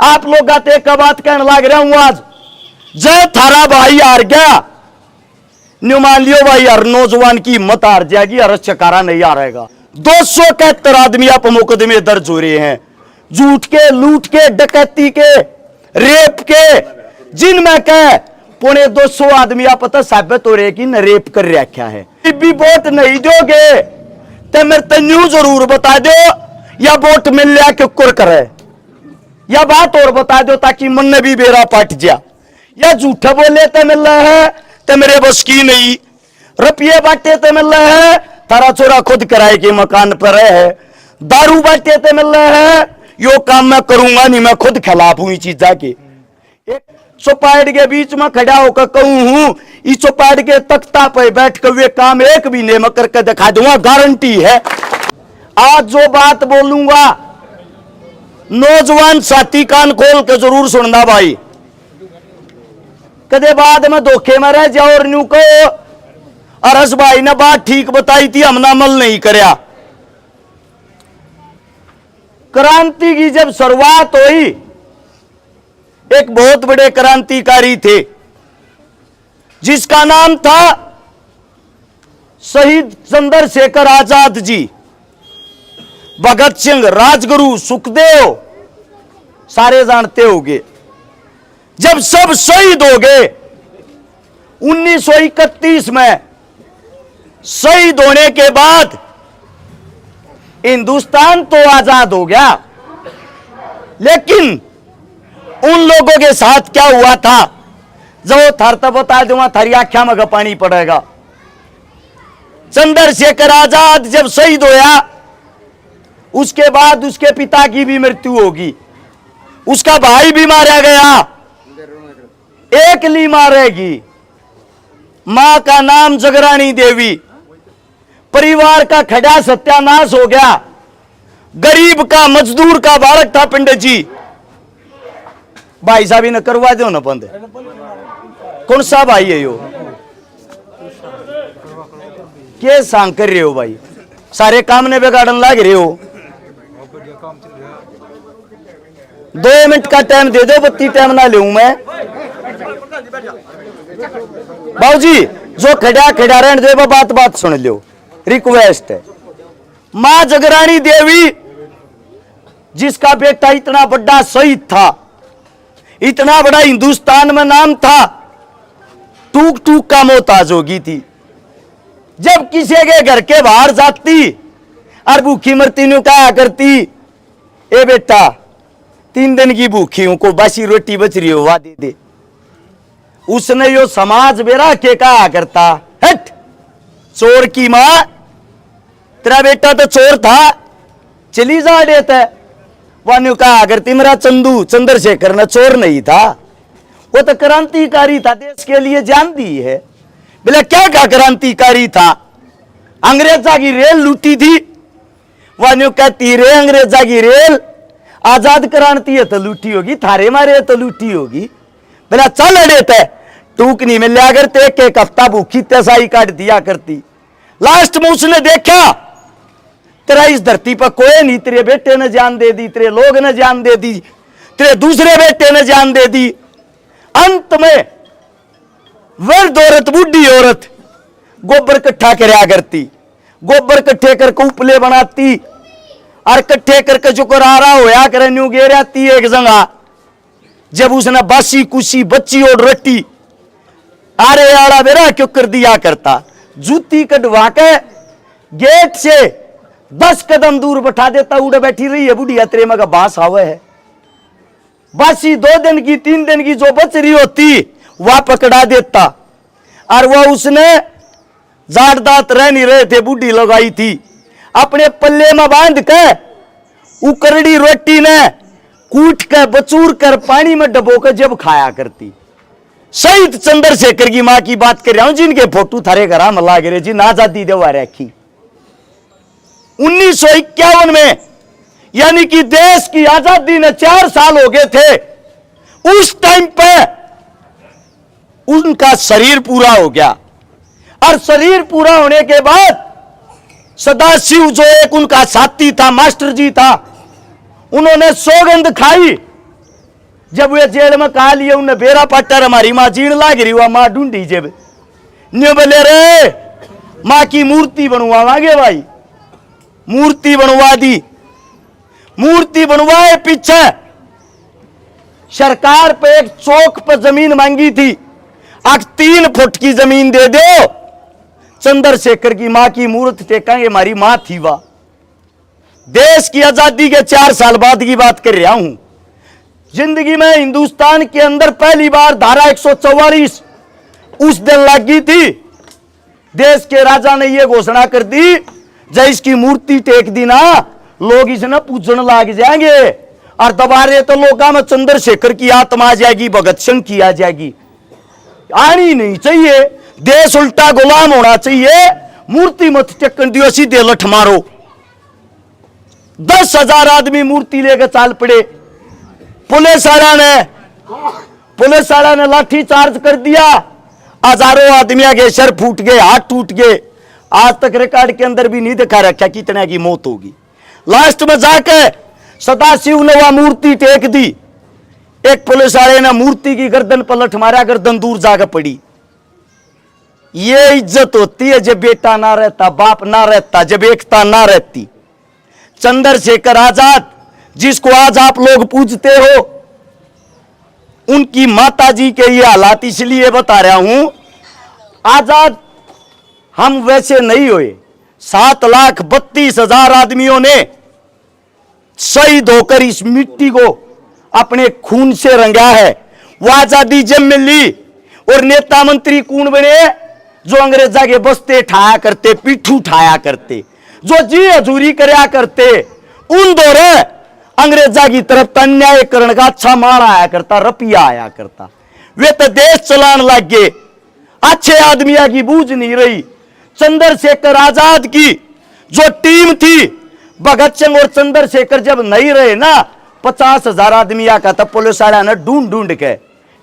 आप लोग गाते एक बात कहने लग रहा हूं आज, जय थारा भाई हार गया, न्यू मान लियो भाई हर नौजवान की हिम्मत हार जाएगी, हर चकारा नहीं हारेगा। 271 आदमी आप मुकदमे दर्ज हो रहे हैं, झूठ के, लूट के, डकैती के, रेप के, जिनमें कह 250 आदमी आप पता साबित हो रहे कि न रेप कर रखा है। भी वोट नहीं दोगे तो मेरे तो न्यू जरूर बता दो, या वोट मिल लिया क्यों कुर करे, या बात और बता दो ताकि मन ने भी बेरा पाट जा, या झूठे बोले तो मिल रहा है तो मेरे बस की नहीं, रुपये बांटे तो मिल रहा है, तारा चोरा खुद किराए के मकान पर है, दारू बांटे तो मिल रहा है, यो काम मैं करूंगा नहीं, मैं खुद खिलाफ हूं चीजा के। एक चौपाट के बीच में खड़ा होकर कहूं हूं, इस चौपाट के तख्ता पर बैठ कर वे काम एक भी नहीं मैं करके दिखा दूंगा, गारंटी है। आज जो बात बोलूंगा नौजवान साथी कान खोल के जरूर सुनना भाई, कदे बाद में धोखे में रह जाओ और न्यू कहो अरस भाई ने बात ठीक बताई थी, हमने अमल नहीं करया। क्रांति की जब शुरुआत हुई, एक बहुत बड़े क्रांतिकारी थे जिसका नाम था शहीद चंद्रशेखर आजाद जी, भगत सिंह, राजगुरु, सुखदेव, सारे जानते होंगे। जब सब शहीद हो गए 1931 में, शहीद होने के बाद हिंदुस्तान तो आजाद हो गया, लेकिन उन लोगों के साथ क्या हुआ था जो थर तब बता दूंगा, थारी आख्या में पानी पड़ेगा। चंद्रशेखर आजाद जब शहीद होया, उसके बाद उसके पिता की भी मृत्यु होगी, उसका भाई भी मारा गया, एक ली मारेगी, मां का नाम जगरानी देवी, परिवार का खड़ा सत्यानाश हो गया, गरीब का, मजदूर का बालक था पंडित जी। भाई साहब ने करवा दो ना बंद, कौन सा भाई है यो, क्या सांग कर रहे हो भाई, सारे काम ने बिगाड़न लग रहे हो। 2 मिनट का टाइम दे दो, बत्ती टाइम ना लूं मैं। बाबूजी जो खड़ा खड़ा रहने दे, बात बात सुन लो, रिक्वेस्ट है। मां जगरानी देवी जिसका बेटा इतना बड़ा शहीद था, इतना बड़ा हिंदुस्तान में नाम था, टूक टूक का मोहताज होगी थी। जब किसी के घर के बाहर जाती और भूखी मरती न्यू कहा करती, ए बेटा 3 दिन की भूखी हूं, को बासी रोटी बच रही हो वा दे दे। उसने यो समाज बेरा के कहा करता, हट चोर की मां, तेरा बेटा तो चोर था, चली जा देता है। वान्यू कहा करती मेरा चंदू चंद्रशेखर न चोर नहीं था, वो तो क्रांतिकारी था, देश के लिए जान दी है। बोले क्या क्या क्रांतिकारी था, अंग्रेजा की रेल लूटी थी। वान्यू कहती रे अंग्रेजा की रेल आजाद क्रांति है तो लूटी होगी, थारे मारे तो लूटी होगी। बोला चल अड़ेते टूक नहीं मिल लिया करते, एक हफ्ता भूखी तैसाई काट दिया करती। लास्ट में उसने देखा तेरा इस धरती पर कोई नहीं, तेरे बेटे ने जान दे दी, तेरे लोग ने जान दे दी, तेरे दूसरे बेटे ने जान दे दी। अंत में वृद्ध औरत, बूढ़ी औरत गोबर इकट्ठा करया करती, गोबर इकट्ठे करके उपले बनाती और इकट्ठे करके जो करारा होया करे न्यू गे रहती एक जगह। जब उसने बासी कुसी बच्ची और रोटी आरे आड़ा बेरा क्यों कर दिया करता, जूती कटवा के गेट से 10 कदम दूर बैठा देता, उड़े बैठी रही है बुढ़िया, तेरे मगा बांस आवे है। बासी 2 दिन की 3 दिन की जो बच रही होती वह पकड़ा देता, और वह उसने जाट दांत रह नहीं रहे थे, बूढ़ी लगाई थी, अपने पल्ले में बांध के उकरड़ी रोटी ने कूट के बचूर कर पानी में डबो कर जब खाया करती। शहीद चंद्रशेखर की मां की बात कर रहा हूं, जिनके फोटो थारे घर में लागे रहे, जिन आजादी देवा रखी 1951 में, यानी कि देश की आजादी ने 4 साल हो गए थे। उस टाइम पे उनका शरीर पूरा हो गया, और शरीर पूरा होने के बाद सदाशिव जो एक उनका साथी था, मास्टर जी था, उन्होंने सौगंध खाई जब वे जेल में कहा लिए उन्हें बेरा पट्टर हमारी माँ जीण लाग रही हुआ माँ ढूंढी जब न्यू बोले रे माँ की मूर्ति बनवावांगे भाई। मूर्ति बनवा दी। मूर्ति बनवाए पीछे सरकार पे एक चौक पर जमीन मांगी थी। आज 3 फुट की जमीन दे दो, चंद्रशेखर की मां की मूर्ति टेकेंगे। हमारी मां थी वह। देश की आजादी के 4 साल बाद की बात कर रहा हूं। जिंदगी में हिंदुस्तान के अंदर पहली बार धारा 144 उस दिन लगी थी। देश के राजा ने यह घोषणा कर दी, जब इसकी मूर्ति टेक दी ना लोग इसे पूजने लग जाएंगे और दोबारे तो लोगों में चंद्रशेखर की आत्मा आ जाएगी, भगत सिंह की आ जाएगी। आनी नहीं चाहिए। देश उल्टा गुलाम होना चाहिए। मूर्ति मत टेकन दियो, सीधे लठ मारो। 10,000 आदमी मूर्ति लेकर चाल पड़े। पुलिस वाला ने लाठी चार्ज कर दिया। हजारों आदमियों के सर फूट गए, हाथ टूट गए। आज तक रिकॉर्ड के अंदर भी नहीं दिखा रखा कितने की मौत होगी। लास्ट में जाके सदाशिव ने वह मूर्ति टेक दी। एक पुलिस वाले ने मूर्ति की गर्दन पलट मारा, गर्दन दूर जाकर पड़ी। ये इज्जत होती है जब बेटा ना रहता, बाप ना रहता, जब एकता ना रहती। चंद्रशेखर आजाद जिसको आज आप लोग पूजते हो, उनकी माता जी के ये हालात इसलिए बता रहा हूं। आजाद हम वैसे नहीं हुए। 7,32,000 आदमियों ने शहीद होकर इस मिट्टी को अपने खून से रंगा है। वो आजादी जब मिली और नेता मंत्री कौन बने, जो अंग्रेजा के बस्ते ठाया करते, पिट्ठू ठाया करते, जो जी हजूरी करया करते। उन दौरे अंग्रेजा की तरफ अन्यायकरण का अच्छा माण आया करता, रपिया आया करता। वे तो देश चलान लग गए। अच्छे आदमियों की बूझ नहीं रही। चंद्रशेखर आजाद की जो टीम थी, भगत सिंह और चंद्रशेखर जब नहीं रहे ना, 50,000 आदमियों का था। पुलिस वाला ने ढूंढ ढूंढ के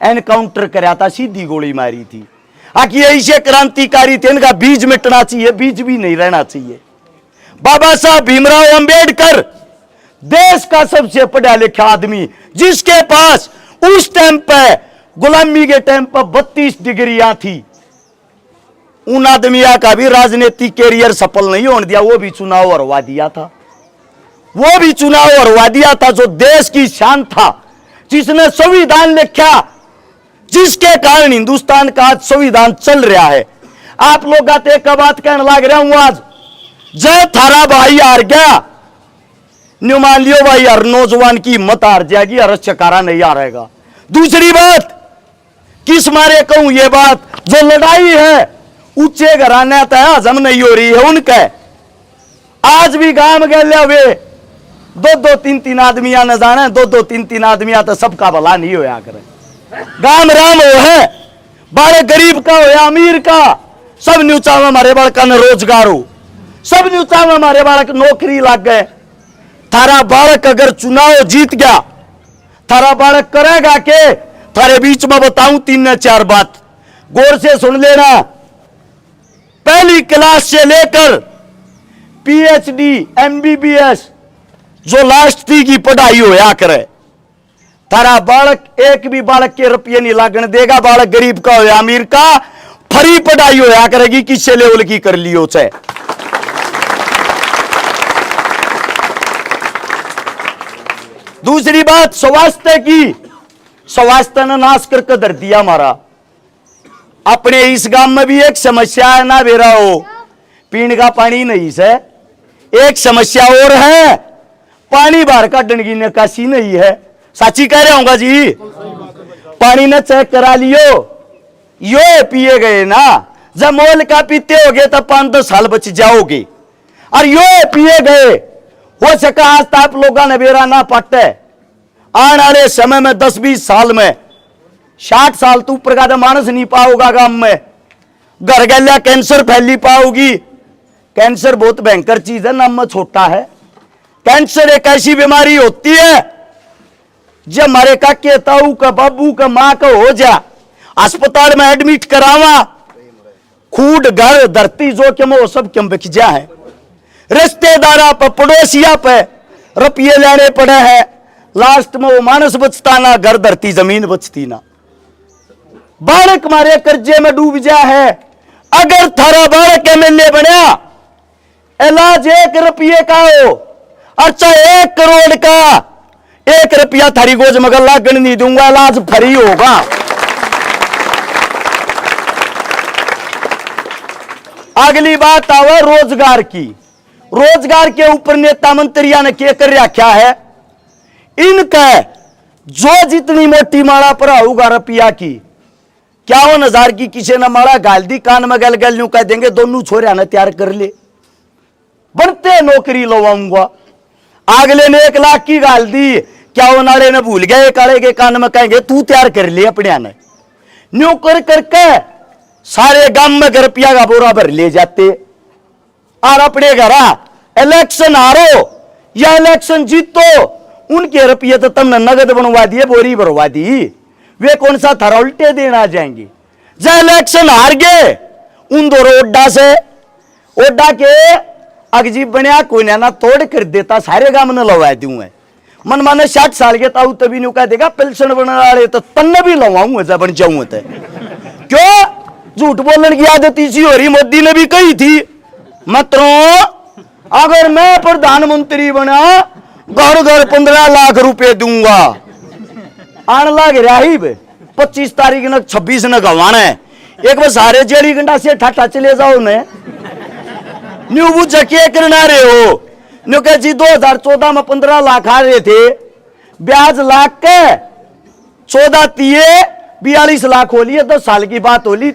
एनकाउंटर कराया था, सीधी गोली मारी थी। आखिर ऐसे क्रांतिकारी थे, इनका बीज मिटना चाहिए, बीज भी नहीं रहना चाहिए। बाबा साहब भीमराव अंबेडकर देश का सबसे पढ़ा लिखा आदमी, जिसके पास उस टाइम पे गुलामी के टाइम पर 32 डिग्रियां थी। उन आदमिया का भी राजनीतिक कैरियर सफल नहीं होने दिया। वो भी चुनाव हरवा दिया था। वो भी चुनाव हरवा दिया था। जो देश की शान था, जिसने संविधान लिखा, जिसके कारण हिंदुस्तान का आज संविधान चल रहा है। आप लोग आते एक बात कहने लग रहा हूं आज, जय थारा भाई हार गया, न्यू मान लियो भाई हर नौजवान की हिम्मत हार जाएगी, हर चकारा नहीं हारेगा। दूसरी बात किस मारे कहूं ये बात, जो लड़ाई है ऊंचे घराने तय हजम नहीं हो रही है उनके। आज भी गांव गए वे 2-2, 3-3 आदमियां न जाने, 2-2, 3-3 आदमियां तो सबका भला नहीं होया करे। गांव राम हो है, बारे गरीब का हो या अमीर का, सब न्यूचा में हमारे बालका ने रोजगार हो, सब न्यूचा में हमारे बालक नौकरी लग गए। थारा बालक अगर चुनाव जीत गया, थारा बालक करेगा के थारे बीच में बताऊं 3-4 बात, गौर से सुन लेना। पहली क्लास से लेकर पीएचडी, एमबीबीएस जो लास्ट थी की पढ़ाई होया करे। थारा बालक एक भी बालक के रुपये नहीं लागण देगा। बालक गरीब का हो या अमीर का, फ्री पढ़ाई होया करेगी, किससे लेवल की कर लियो चाहे। दूसरी बात स्वास्थ्य की, स्वास्थ्य ने नाश करके धर दिया हमारा। अपने इस गांव में भी एक समस्या है ना बेरा हो, पीने का पानी नहीं से। एक समस्या और है, पानी बाहर काटने की निकासी नहीं है। साची कह रहे होगा जी, पानी ने चेक करा लियो, यो पिए गए ना, जब मोल का पीते होगे तो 5-10 साल बच जाओगे। और यो पिए गए, हो सका आज तो आप लोगों ने बेरा ना पाटे, आने वाले समय में 10-20 साल में 60 साल तो ऊपर का मानस नहीं पाओगा गांव में। घर गलिया कैंसर फैली पाओगी। कैंसर बहुत भयंकर चीज है, नाम में छोटा है। कैंसर एक ऐसी बीमारी होती है, जब हमारे काके ताऊ का, बाबू का, मां का हो जा, अस्पताल में एडमिट करावा, खूड घर धरती जो क्यों वो सब क्यों बिक जा है। रिश्तेदारा पर, पड़ोसिया पे रुपये लेने पड़े हैं, लास्ट में वो मानस बचता ना, घर धरती जमीन बचती ना। बालक मारे कर्जे में डूब जा है, अगर थारा बालक एमएलए बनया, इलाज 1 रुपये का हो, अच्छा 1 करोड़ का, 1 रुपया थारी गोज मगर लागन नहीं दूंगा, इलाज फ्री होगा। अगली बात आवे रोजगार की। रोजगार के ऊपर नेता मंत्रियों ने क्या कर रखा है, इनका जो जितनी मोटी माला पर होगा रुपया की, 51,000 की किसी ने माला गाल दी, कान में गल गल यूं कह देंगे दोनों छोरिया ने तैयार कर ले, बढ़ते नौकरी लवाऊंगा। अगले ने 1 लाख की गाल दी, क्या वो नाले ने भूल गए, काले के कान में कहेंगे तू तैयार कर ले अपने ने। न्यू कर करके सारे गांव में रुपया का बोरा भर ले जाते, और अपने घर इलेक्शन हारो या इलेक्शन जीतो, उनके रुपये तो तुमने नगद बनवा दिए, बोरी भरवा दी, वे कौन सा थारा उल्टे देना जाएंगे। जब इलेक्शन हार गए, उन दो ओड्डा से ओड्डा के अगजीब बनया, कोई ना तोड़ कर देता, सारे गांव ने लवा दूं। मन माने 60 साल के ताऊ तभी नु कह देगा पेंशन बनने वाले तो तन्ने भी लवाऊंगा जब बन जाऊं। तो क्यों झूठ बोलने की आदत इसी हो रही, मोदी ने भी कही थी, मित्रों अगर मैं प्रधानमंत्री बना घर घर 15 लाख रुपए दूंगा। आन लाग रहा ही 25 तारीख न 26 न गवाना है, एक बार सारे जेड़ी गंडा से ठाठा चले जाओ ने न्यू वो जके करना रहे हो। न्यू कह जी 2014 में 15 लाख आ रहे थे, ब्याज लाख के 14 तिये 42 लाख हो लिए, 10 साल की बात हो ली,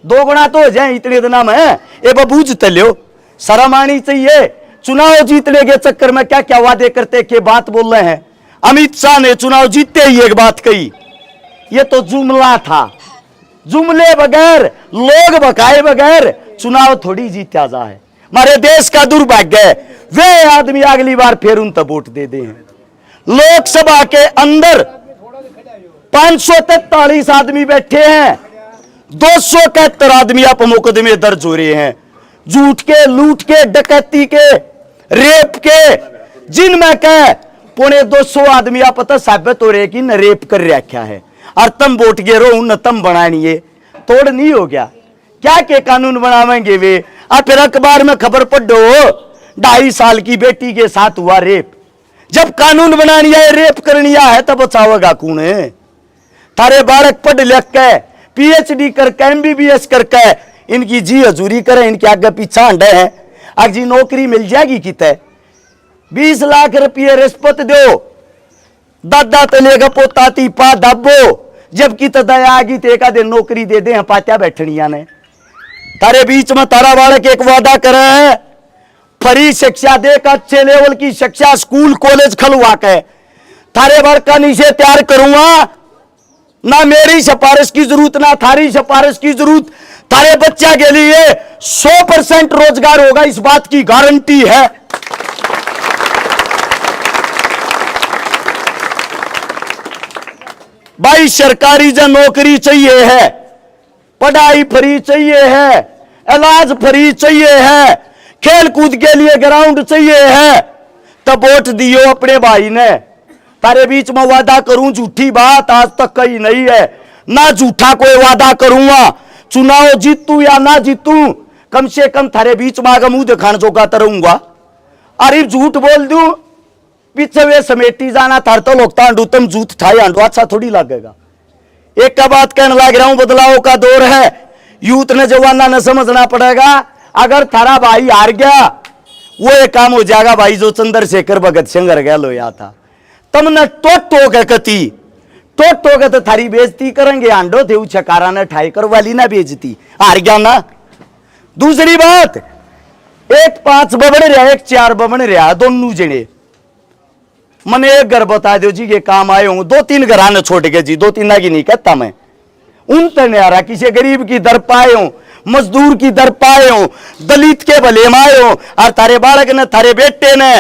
2 गुना तो हो जाए इतने दिन में। ये बबूझ तल्यो शर्म आनी चाहिए। चुनाव जीतने के चक्कर में क्या क्या वादे करते के बात बोल रहे हैं। अमित शाह ने चुनाव जीतते ही एक बात कही, ये तो जुमला था, जुमले बगैर लोग भगाए बगैर चुनाव थोड़ी जीता जा है। हमारे देश का दुर्भाग्य है, वे आदमी अगली बार फिर उन तक वोट दे दे। लोकसभा के अंदर 543 आदमी बैठे हैं, 271 आदमी आप मुकदमे दर्ज हो रहे हैं, झूठ के, लूट के, डकैती के, रेप के, जिनमें कह 250 आदमी आप पता साबित हो रहे कि न रेप कर रखा है, और तम वोट गे रो न तम बनानिए, तोड़ नहीं हो गया। क्या के कानून बनावेंगे वे। और फिर अखबार में खबर पढ़ो 2.5 साल की बेटी के साथ हुआ रेप। जब कानून बनानी है, रेप करनी है, तब बचावेगा कौन है। थारे बालक पढ़ लिख के PhD करके MBBS करके इनकी जी हजूरी करें, इनके आगे पीछा अंडे हैं, आज जी नौकरी मिल जाएगी कितने। 20 लाख रुपये रिश्वत दो, दादा तलेगा पोता ती पा दबो, जबकि दया आगी ते का दिन नौकरी दे दे पात्या बैठनिया ने। तारे बीच में तारा बालक एक वादा करे है, फ्री शिक्षा दे का, अच्छे लेवल की शिक्षा स्कूल कॉलेज खलवा के थारे बार का नीचे तैयार करूंगा। ना मेरी सिफारिश की जरूरत, ना थारी सिफारिश की जरूरत, थारे बच्चा के लिए 100% रोजगार होगा, इस बात की गारंटी है। भाई सरकारी जो नौकरी चाहिए है, पढ़ाई फ्री चाहिए है, इलाज फ्री चाहिए है, खेल कूद के लिए ग्राउंड चाहिए है, तब वोट दियो अपने भाई ने। तारे बीच में वादा करूं झूठी बात आज तक कही नहीं है, ना झूठा कोई वादा करूंगा। चुनाव जीतू या ना जीतू, कम से कम थारे बीच में आगे मुंह दिखाने जोगा रहूंगा। अरे झूठ बोल दूं पीछे वे समेटी जाना थार तो लोग तांडू तुम जूत ठाई आंडू, अच्छा थोड़ी लगेगा। एक का बात कहने लग रहा हूं, बदलाव का दौर है, यूथ ने जवाना ने समझना पड़ेगा। अगर थारा भाई हार गया, वो एक काम हो जाएगा भाई जो चंद्रशेखर भगत सिंह रह गया लोया था, तुमने टोटो के कती टोटो के तो थारी बेइज्जती करेंगे। आंडो थे छकारा ने ठाई कर वाली ना बेइज्जती, हार गया ना। दूसरी बात, एक 5 बबड़ रहा, एक 4 बबड़ रहा, दोनों जने मने एक घर बता दो जी ये काम आए हूं, 2-3 घराने छोड़ के जी, 2-3 की नहीं कहता मैं, उन तक नहीं आ रहा। किसी गरीब की दर पाए हूं, मजदूर की दर पाए हूं, दलित के भले माए हूं, और थारे बालक ने थारे बेटे ने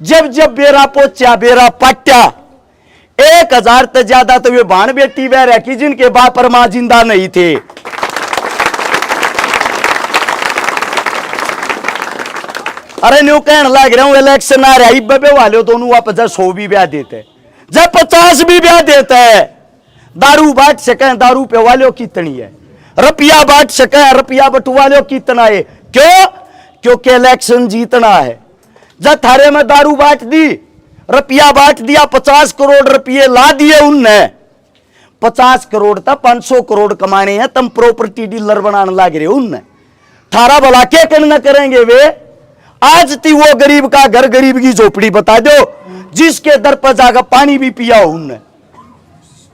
जब जब बेरा पोचा बेरा पाट्या, 1000 से ज्यादा तो वे भाण बेटी वह रखी जिनके बाप और मां जिंदा नहीं थे। अरे न्यू कहने लग रहा हूं इलेक्शन आ रहा है वाले दोनों आप 100 भी ब्याह देते जब 50 भी ब्याह देते है। दारू बांट सके दारू पे वाले कितनी है, रुपया बांट सके रुपया बटवाले कितना है। क्यों? क्योंकि इलेक्शन जीतना है। जब थारे में दारू बांट दी, रुपया बांट दिया, 50 करोड़ रुपये ला दिए उनने, 50 करोड़ था 500 करोड़ कमाने हैं, तुम प्रॉपर्टी डीलर बनाने लग रहे हो उनने। थारा भला क्या करना करेंगे वे? आज थी वो गरीब का घर गरीब की झोपड़ी बता दो जिसके दर पर जाकर पानी भी पिया हो उनने।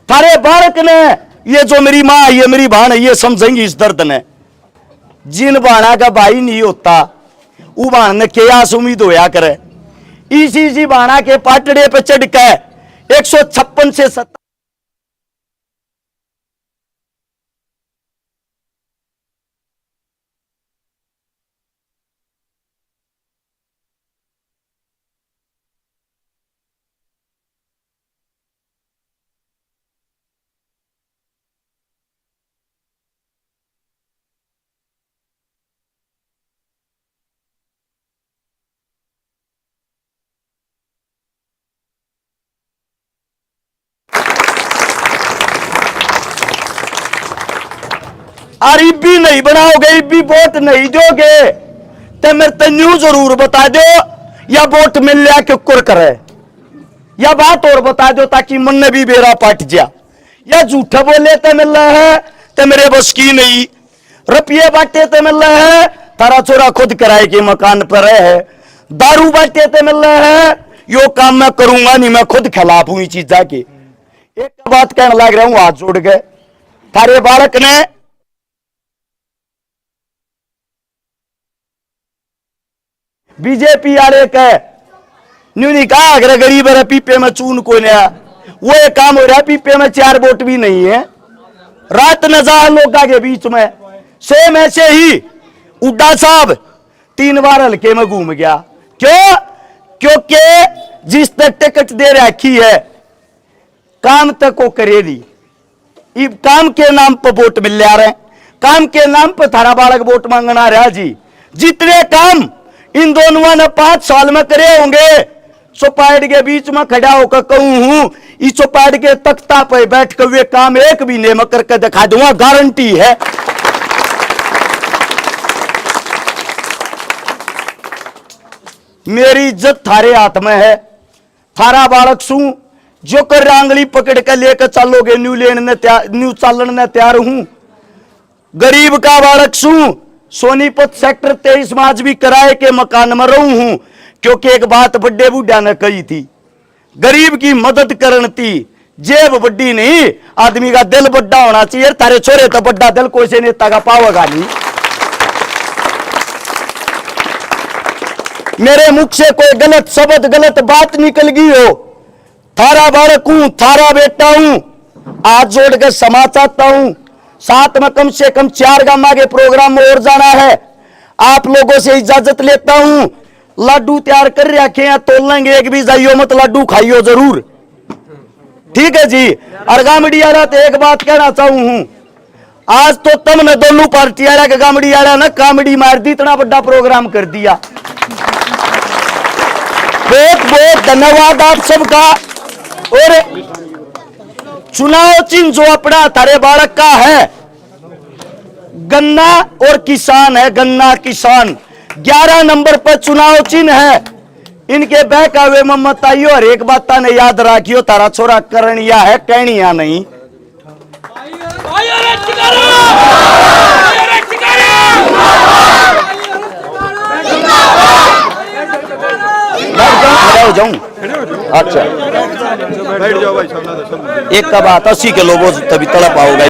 थारे बालक ने ये जो मेरी माँ ये मेरी बहन है ये समझेंगी इस दर्द ने। जिन बाणा का भाई नहीं होता वो बाण ने केयास उम्मीद होया करे। इसी बाणा के पाटड़े पे चढ़ के 156 से 70 और इब्बी नहीं बनाओगे, इब्बी वोट नहीं दोगे तो मेरे तन्यू जरूर बता दो या वोट मिल लिया क्यों कुर करे, या बात और बता दो ताकि मन ने भी बेरा पाट जा। या झूठा बोले तो मिल रहा है तो मेरे बस की नहीं, रुपये बांटे तो मिल रहा है तारा चोरा खुद किराए के मकान पर है, दारू बांटे तो मिल रहा है यो काम मैं करूंगा नहीं, मैं खुद खिलाफ हूं चीजा की। एक बात कहने लग रहा हूं हाथ जोड़ गए, थारे बालक ने बीजेपी वाले के न्यू नहीं कहा अगर गरीब है पीपे में चून को नया वो एक काम हो रहा है, पीपे में 4 वोट भी नहीं है। रात नजार लोगों के बीच में सेम ऐसे ही उड्डा साहब 3 बार हल्के में घूम गया। क्यों? क्योंकि जिस तक टिकट दे रखी है काम तक को करेगी, काम के नाम पर वोट मिल रहे, काम के नाम पर थारा बालक वोट मांगना रहा जी। जितने काम इन दोनों ने 5 साल में करे होंगे चौपाट के बीच में खड़ा होकर कहूं हूं इस चौपाट के तख्ता पर बैठ कर वे काम एक भी नहीं मैं करके दिखा दूंगा, गारंटी है। मेरी इज्जत थारे हाथ में है, थारा बालक सू जो कर आंगली पकड़ कर लेकर चलोगे न्यू चालन ने तैयार हूं। गरीब का बालक सू सोनीपत सेक्टर 23 में आज भी किराए के मकान में रहूं हूं क्योंकि एक बात बड्डे बूढ़ा ने कही थी, गरीब की मदद करनी थी, जेब बड्डी नहीं आदमी का दिल बड्डा होना चाहिए। तारे छोरे तो बड्डा दिल कोई से नेता का पावेगा नहीं। मेरे मुख से कोई गलत शब्द गलत बात निकल गई हो, थारा बालक हूं थारा बेटा हूं, हाथ जोड़ कर क्षमा चाहता हूं। साथ में कम से कम 4 गामा के प्रोग्राम में और जाना है, आप लोगों से इजाजत लेता हूं। लड्डू तैयार कर रखे हैं, तोल लेंगे, एक भी जाइयो मत, लड्डू खाइयो जरूर, ठीक है जी। और गामड़ी आला तो एक बात कहना चाहूं हूं, आज तो तुमने दोनों पार्टी आला के गामड़ी आला ना कामड़ी मार दी, इतना बड़ा प्रोग्राम कर दिया। बहुत बहुत धन्यवाद आप सबका। और चुनाव चिन्ह जो अपना थारे बालक का है गन्ना और किसान है, गन्ना किसान 11 नंबर पर चुनाव चिन्ह है। इनके बैक आवे में मत आइयो, और एक बात ने याद रखियो तारा छोरा करनिया है कहनिया नहीं। जाऊं अच्छा बैठ जाओ भाई, एक का बात 80 किलो वो तभी तड़प आओगे।